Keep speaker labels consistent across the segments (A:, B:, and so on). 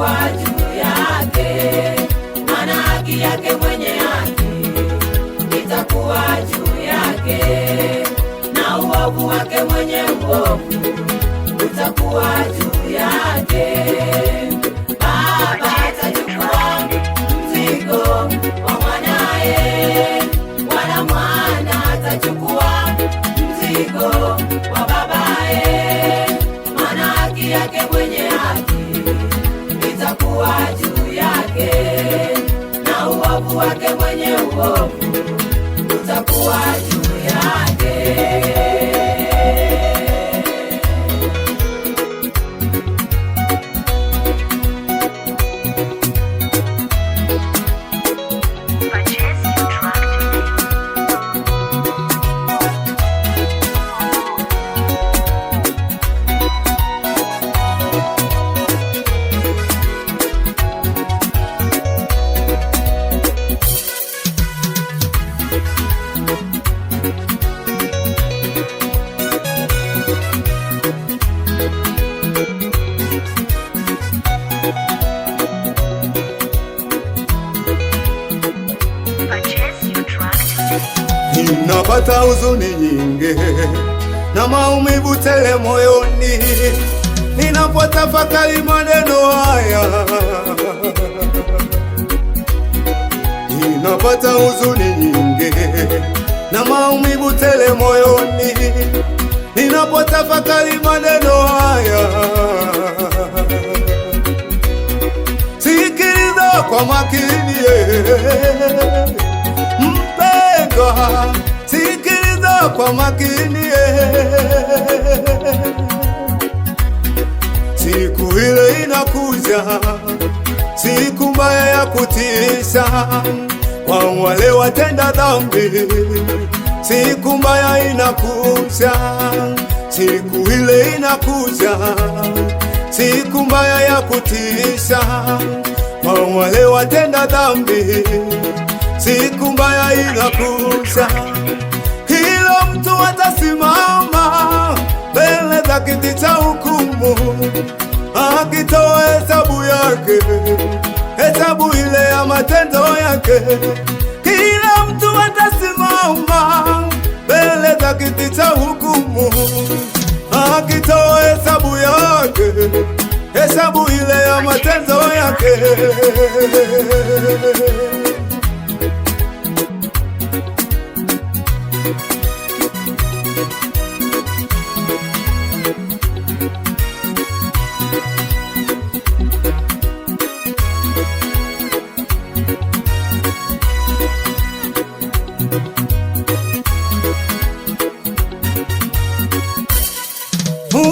A: itakuwa juu yake, maana haki yake mwenye haki itakuwa juu yake, na uovu wake mwenye uovu utakuwa juu yake. Baba atachukua mzigo wa mwanaye, wala mwana atachukua mzigo wa babaye, maana haki yake mwenye haki itakuwa juu yake, na uovu wake mwenye uovu utakuwa juu yake.
B: Ninapata huzuni nyingi na maumivu tele moyoni, ninapotafakari maneno haya. Ninapata huzuni nyingi na maumivu tele moyoni, ninapotafakari maneno haya. Sikiliza kwa makini, sikiliza kwa makini, siku ile inakuja, siku mbaya ya kutisha kwa wale watenda dhambi. Siku mbaya inakuja, siku ile inakuja, siku mbaya ya kutisha kwa wale watenda dhambi. Siku mbaya inakuja, kila mtu atasimama mbele za kiti cha hukumu, akitoa hesabu yake, hesabu ile ya matendo yake. Kila mtu atasimama mbele za kiti cha hukumu, akitoa hesabu yake, hesabu ile ya matendo yake.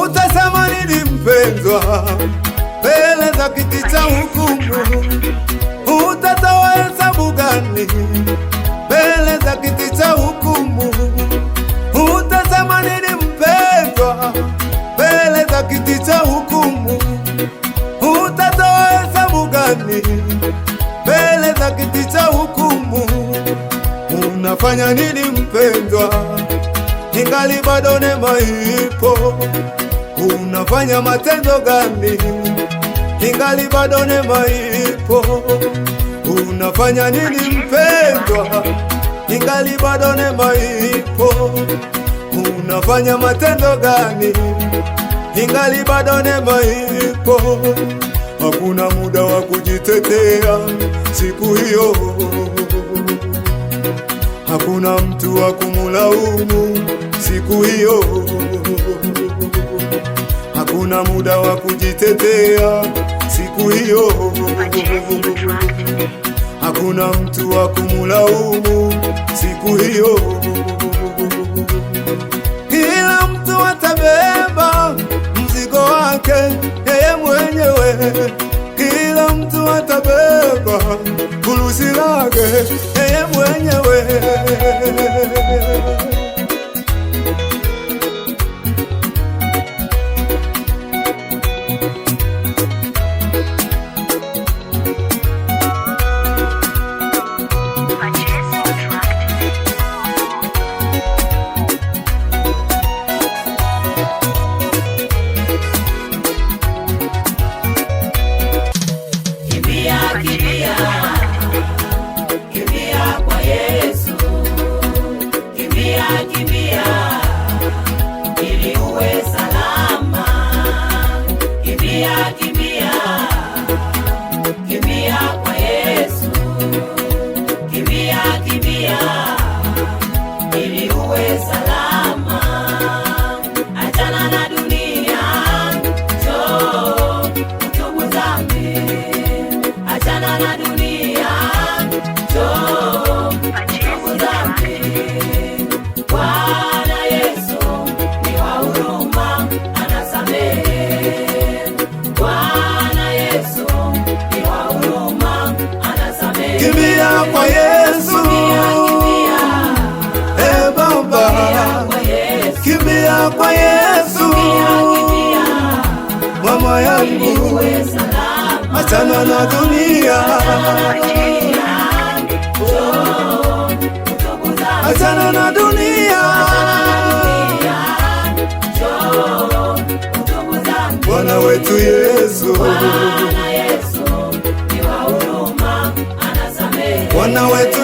B: Utasema nini mpendwa mbele za kiti cha hukumu? Utatoa hesabu gani mbele za kiti cha hukumu? Utasema nini mpendwa mbele za kiti cha hukumu? Utatoa hesabu gani mbele za kiti cha hukumu? Unafanya nini mpendwa ingali bado neema ipo? Unafanya matendo gani ingali bado neema ipo? Unafanya nini mpendwa ingali bado neema ipo? Unafanya matendo gani ingali bado neema ipo? Hakuna muda wa kujitetea siku hiyo, hakuna mtu wa kumulaumu siku hiyo, hakuna muda wa kujitetea siku hiyo, hakuna mtu wa kumulaumu siku hiyo. Kila mtu atabeba mzigo wake yeye mwenyewe, kila mtu atabeba furushi lake yeye mwenyewe. kwa Yesu. Baba, kimbia kwa Yesu. Mama yangu, achana na dunia, achana na dunia. Bwana wetu Yesu, Bwana wetu